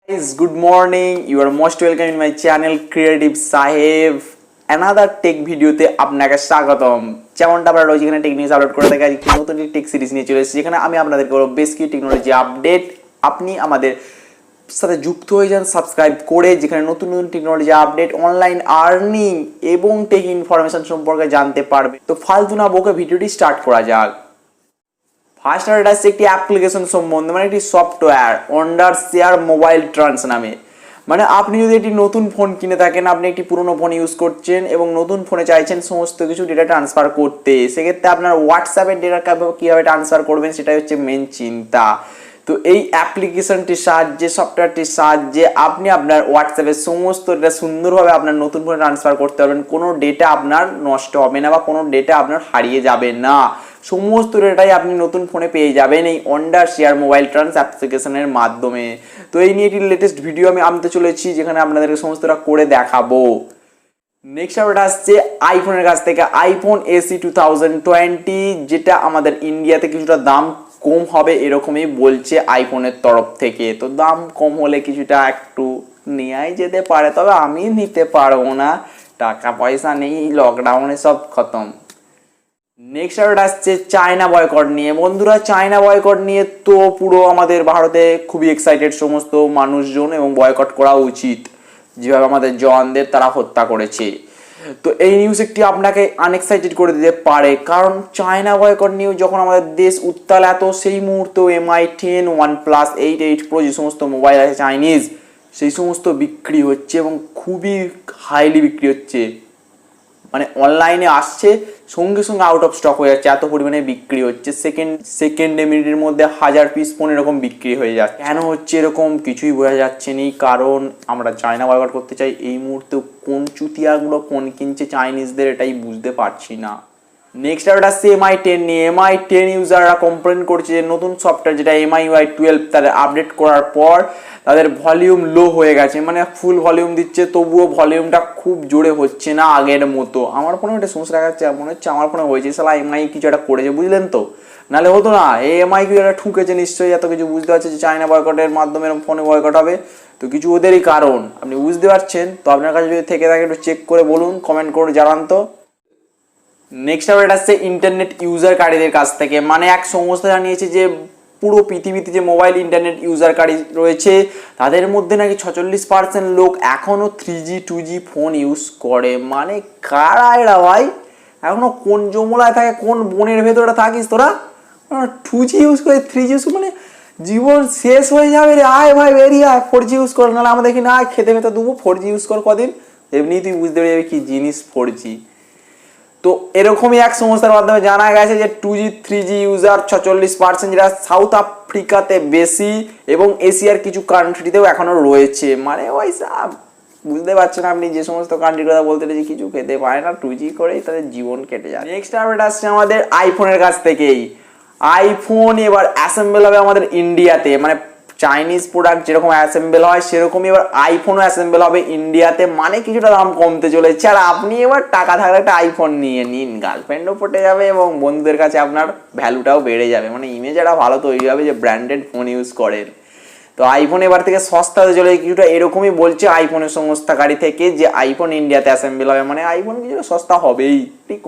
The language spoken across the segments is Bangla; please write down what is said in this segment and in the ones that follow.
Guys, good morning. You are most welcome in my channel Creative Saheb. Another tech video তে আপনাকে স্বাগতম। যেমনটা আমরা রোজ এখানে টেক নিউজ আপলোড করে থাকি, আজকে নতুন একটি টেক সিরিজ নিয়ে চলে এসেছি যেখানে আমি আপনাদেরকে বলবো বেশ কিছু টেকনোলজি আপডেট। আপনি আমাদের সাথে যুক্ত হয়ে যান সাবস্ক্রাইব করে, যেখানে নতুন নতুন টেকনোলজি আপডেট, অনলাইন আর্নিং এবং টেক ইনফরমেশন সম্পর্কে জানতে পারবে। তো ফালতু না বকে ভিডিওটি স্টার্ট করা যাক। ফার্স্ট আপডেট আসছে একটি অ্যাপ্লিকেশন সম্বন্ধে, মানে একটি সফটওয়্যার অন্ডার শেয়ার মোবাইল ট্রান্স নামে। মানে আপনি যদি একটি নতুন ফোন কিনে থাকেন, আপনি একটি পুরনো ফোন ইউজ করছেন এবং নতুন ফোনে চাইছেন সমস্ত কিছু ডেটা ট্রান্সফার করতে, সেক্ষেত্রে আপনার হোয়াটসঅ্যাপের ডেটা কীভাবে ট্রান্সফার করবেন সেটাই হচ্ছে মেন চিন্তা। তো এই অ্যাপ্লিকেশনটির সাহায্যে, সফটওয়্যারটির সাহায্যে আপনি আপনার হোয়াটসঅ্যাপের সমস্ত ডেটা সুন্দরভাবে আপনার নতুন ফোনে ট্রান্সফার করতে পারবেন। কোনো ডেটা আপনার নষ্ট হবে না বা কোনো ডেটা আপনার হারিয়ে যাবে না, সমস্ত ডেটাই আপনি নতুন ফোনে পেয়ে যাবেন এই অন্ডার শেয়ার মোবাইল ট্রান্স অ্যাপ্লিকেশনের মাধ্যমে। তো এই নিয়ে একটি লেটেস্ট ভিডিও আমি আনতে চলেছি যেখানে আপনাদেরকে সমস্তটা করে দেখাবো। নেক্সট আপডেট আসছে আইফোনের কাছ থেকে, আইফোন এসি 2020, যেটা আমাদের ইন্ডিয়াতে কিছুটা দাম কম হবে এরকমই বলছে আইফোনের তরফ থেকে। তো দাম কম হলে কিছুটা একটু নেওয়াই যেতে পারে, তবে আমি নিতে পারবো না, টাকা পয়সা নেই, লকডাউনে সব খতম। নেক্সট আপডেট আসছে চায়না বয়কট নিয়ে। বন্ধুরা, চায়না বয়কট নিয়ে তো পুরো আমাদের ভারতে খুবই এক্সাইটেড সমস্ত মানুষজন এবং বয়কট করা উচিত, যেভাবে আমাদের জওয়ানদের তারা হত্যা করেছে। তো এই নিউজ একটি আপনাকে আনএক্সাইটেড করে দিতে পারে, কারণ চায়না বয়কট নিয়ে যখন আমাদের দেশ উত্তাল এত, সেই মুহূর্তে MI 10, OnePlus 8 Pro যে সমস্ত মোবাইল আছে চাইনিজ, সেই সমস্ত বিক্রি হচ্ছে এবং খুবই হাইলি বিক্রি হচ্ছে। মানে অনলাইনে আসছে, সঙ্গে সঙ্গে আউট অফ স্টক হয়ে যাচ্ছে, এত পরিমাণে বিক্রি হচ্ছে। সেকেন্ডে মিনিটের মধ্যে 1000 পিস ফোন এরকম বিক্রি হয়ে যাচ্ছে। কেন হচ্ছে এরকম কিছুই বোঝা যাচ্ছে না, কারণ আমরা চায়না বয়কট করতে চাই, এই মুহূর্তে কোন চুতিয়াগুলো ফোন কিনছে চাইনিজদের এটাই বুঝতে পারছি না। নেক্সট আপডেট আসছে MI 10 নিয়ে। MI 10 ইউজাররা কমপ্লেন করছে যে নতুন সফটওয়্যার যেটা MIUI 12 তাদের আপডেট করার পর তাদের ভলিউম লো হয়ে গেছে। মানে ফুল ভলিউম দিচ্ছে, তবুও ভলিউমটা খুব জোরে হচ্ছে না আগের মতো। আমার ফোনে একটা সমস্যা দেখাচ্ছে, মনে হচ্ছে আমার ফোনে হয়েছে, সালা MI কিছু একটা করেছে, বুঝলেন তো, নাহলে হতো না। এই MI কিছু একটা ঠুকেছে নিশ্চয়ই, এত কিছু বুঝতে পারছে যে চায়না বয়কটের মাধ্যমে এরকম ফোনে বয়কট হবে, তো কিছু ওদেরই কারণ আপনি বুঝতে পারছেন। তো আপনার কাছে যদি থেকে থাকে একটু চেক করে বলুন, কমেন্ট করে জানান তো। নেক্সট আপডেট আসছে ইন্টারনেট ইউজারকারীদের কাছ থেকে। মানে এক সংস্থা জানিয়েছে যে পুরো পৃথিবীতে যে মোবাইল ইন্টারনেট ইউজারকারী রয়েছে তাদের মধ্যে নাকি 46% লোক এখনো 3G 2G ফোন ইউজ করে। মানে কারা এরা ভাই? এখনো কোন জমলায় থাকে, কোন বনের ভেতরে থাকিস তোরা? 2G ইউজ করে 3G ইউজ, মানে জীবন শেষ হয়ে যাবে রে। আয় ভাই বেরিয়ে আয়, 4G ইউজ কর, নাহলে আমাদের দেখি না খেতে খেতে দেবো। 4G ইউজ কর কদিন, এমনি তুই বুঝতে পেরে যাবি কি জিনিস 4G। তো এরকমই এক সংস্থার মাধ্যমে জানা গেছে যে 2G 3G ইউজার 46%, যেটা সাউথ আফ্রিকাতে বেশি এবং এশিয়ার কিছু কান্ট্রিতেও এখনো রয়েছে। মানে ওই সব বুঝতে পারছেন আপনি, যে সমস্ত কান্ট্রির কথা বলতে যে কিছু খেতে পারে না, 2G করেই তাদের জীবন কেটে যায়। নেক্সট আপডেট আসছে আমাদের আইফোনের কাছ থেকেই। আইফোন এবার অ্যাসেম্বল হবে আমাদের ইন্ডিয়াতে। মানে চাইনিজ প্রোডাক্ট যেরকম অ্যাসেম্বল হয় সেরকমই এবার আইফোনও অ্যাসেম্বল হবে ইন্ডিয়াতে। মানে কিছুটা দাম কমতে চলেছে, আর আপনি এবার টাকা থাকলে একটা আইফোন নিয়ে নিন, গার্লফ্রেন্ডও পটে যাবে এবং বন্ধুদের কাছে আপনার ভ্যালুটাও বেড়ে যাবে। মানে ইমেজ একটা ভালো তৈরি হবে যে ব্র্যান্ডেড ফোন ইউজ করেন। তো আইফোন এবার থেকে সস্তা হতে চলে কিছুটা, এরকমই বলছে আইফোনের সংস্থাকারী থেকে যে আইফোন ইন্ডিয়াতে অ্যাসেম্বল হবে। মানে আইফোন কিছুটা সস্তা হবেই,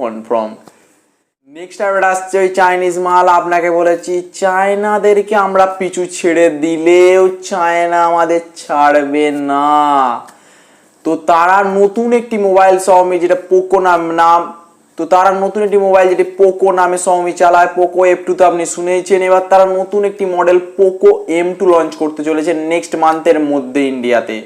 কনফার্ম। নেক্সট আপডেট আসছে ওই চাইনিজ মাল। আপনাকে বলেছি চায়নাদেরকে আমরা পিছু ছেড়ে দিলেও চায়না আমাদের ছাড়বে না। তো তারা নতুন একটি মোবাইল Xiaomi, যেটা পোকো নাম, তো তারা নতুন একটি মোবাইল যেটি পোকো নামে Xiaomi চালায়, পোকো F2 তো আপনি শুনেইছেন। এবার তারা নতুন একটি মডেল পোকো M2 লঞ্চ করতে চলেছে নেক্সট মান্থের মধ্যে ইন্ডিয়াতে।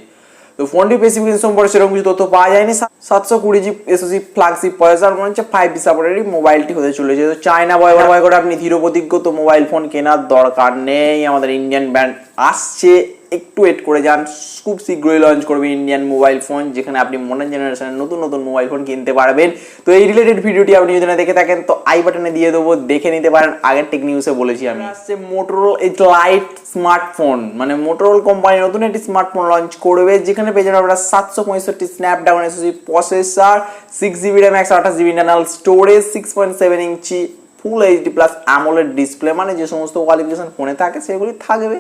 তো ফোনটি স্পেসিফিকেশন সম্পর্কে সেরকম কিছু তথ্য পাওয়া যায়নি। 720 SoC ফ্ল্যাগশিপ প্রসেসর, মনে হচ্ছে 5G সাপোর্টেড মোবাইলটি হতে চলেছে। তো চায়না বয়কট আপনি ধীর প্রতিজ্ঞ, তো মোবাইল ফোন কেনার দরকার নেই, আমাদের ইন্ডিয়ান ব্র্যান্ড আসছে, একটু ওয়েট করে যান, খুব শীঘ্রই লঞ্চ করবে ইন্ডিয়ান মোবাইল ফোন, যেখানে আপনি মডার্ন জেনারেশনের নতুন নতুন মোবাইল ফোন কিনতে পারবেন। তো এই রিলেটেড ভিডিওটি আপনি যদি না দেখে থাকেন তো আই বাটনে দিয়ে দেবো, দেখে নিতে পারেন। আগের টেক নিউজে বলেছি আমি। আসছে মোটরোল লাইট স্মার্টফোন, মানে মোটরোল কোম্পানি নতুন একটি স্মার্টফোন লঞ্চ করবে, যেখানে পেয়ে যাবেন আপনারা 765 Snapdragon SoC processor, 6GB RAM 128GB internal storage, 6.7 ইঞ্চি ফুল HD প্লাস অ্যামোলেড ডিসপ্লে। মানে যে সমস্ত কোয়ালিফিকেশন ফোনে থাকে সেগুলি থাকবে।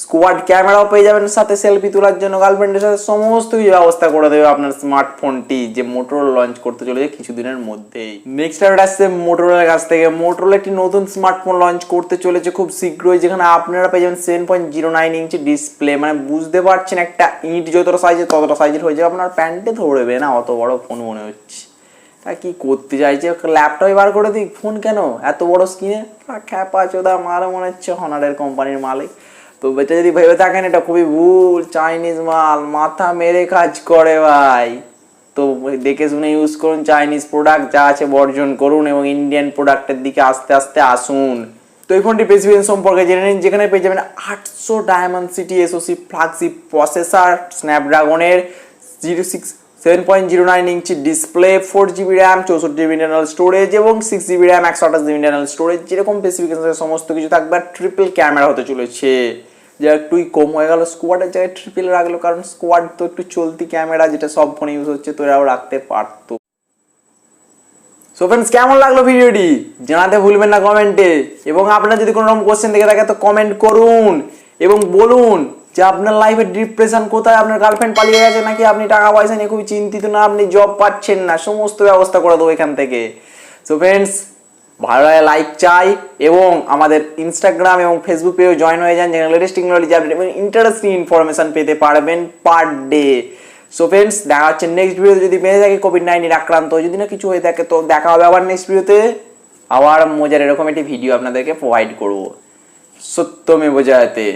স্কোয়াড ক্যামেরাও পেয়ে যাবেন, সাথে সেলফি তোলার জন্য গার্লফ্রেন্ডের সাথে সমস্ত কিছু ব্যবস্থা করে দেবে আপনার স্মার্টফোনটি, যে মোটরোলা লঞ্চ করতে চলেছে কিছুদিনের মধ্যেই। নেক্সট আপডেট আসছে মোটরোলার কাছ থেকে। মোটরোলা একটি নতুন স্মার্টফোন লঞ্চ করতে চলেছে খুব শীঘ্রই, যেখানে আপনারা পেয়ে যাবেন 7.09 ইঞ্চি ডিসপ্লে। মানে বুঝতে পারছেন একটা ইট যতটা সাইজের ততটা সাইজের হয়ে যাবে, আপনার প্যান্টে ধরবে না, অত বড় ফোন মনে হচ্ছে। কি করতে চাইছে, ল্যাপটপে বার করে দিই ফোন, কেন এত বড় স্ক্রিনে খ্যাপা চোদা মারও মনে হচ্ছে হনারের কোম্পানির মালিক। তো এটা যদি ভেবে থাকেন এটা খুবই ভুল, চাইনিজ মাল মাথা মেরে কাজ করে ভাই। তো দেখে শুনে ইউজ করুন, চাইনিজ প্রোডাক্ট যা আছে বর্জন করুন এবং ইন্ডিয়ান প্রোডাক্টের দিকে আস্তে আস্তে আসুন। তো এই ফোনটি স্পেসিফিকেশন সম্পর্কে জেনে নিন, যেখানে পেয়ে যাবেন 800 ডায়মন্ডসিটি এসওসি ফ্ল্যাগশিপ প্রসেসর, স্ন্যাপড্রাগনের 7.09 ইঞ্চি display, 4GB RAM, 64GB internal storage এবং 6GB RAM, 128GB internal storage. যেরকম স্পেসিফিকেশন সমস্ত কিছু থাকবে। আর ট্রিপল ক্যামেরা হতে চলেছে, যা একটুই কম হয়ে গেল, স্কোয়াডের জায়গায় ট্রিপল রাখলো, কারণ স্কোয়াড তো একটু চলতি ক্যামেরা যেটা সব ফোনে ইউজ হচ্ছে, তো এরাও রাখতে পারতো। সো ফ্রেন্ডস, কেমন লাগলো ভিডিওটি জানাতে ভুলবেন না কমেন্টে, এবং আপনার যদি কোনো রকম কোশ্চেন থেকে থাকে তো কমেন্ট করুন এবং বলুন যে আপনার লাইফের ডিপ্রেশন কোথায়, আপনার গার্লফ্রেন্ড পালিয়ে গেছে নাকি আপনি টাকা পয়সা নিয়ে খুবই চিন্তিত, না আপনি জব পাচ্ছেন না, সমস্ত ব্যবস্থা করে দেবো এখান থেকে। সো ফ্রেন্ডস, ভালো লাগে লাইক চাই এবং আমাদের ইনস্টাগ্রাম এবং ফেসবুক পেজে জয়েন হয়ে যান, যেখানে লেটেস্ট টেকনোলজি আপডেট এবং ইন্টারেস্টিং ইনফরমেশন পেতে পারবেন পার ডে। সো ফ্রেন্ডস, দেখা হচ্ছে নেক্সট ভিডিওতে। যদি পেয়ে থাকে কোভিড-19 আক্রান্ত, যদি না কিছু হয়ে থাকে, তো দেখা হবে আবার নেক্সট ভিডিওতে। আবার মজার এরকম একটি ভিডিও আপনাদেরকে প্রোভাইড করবো সত্যমেব জয়তে।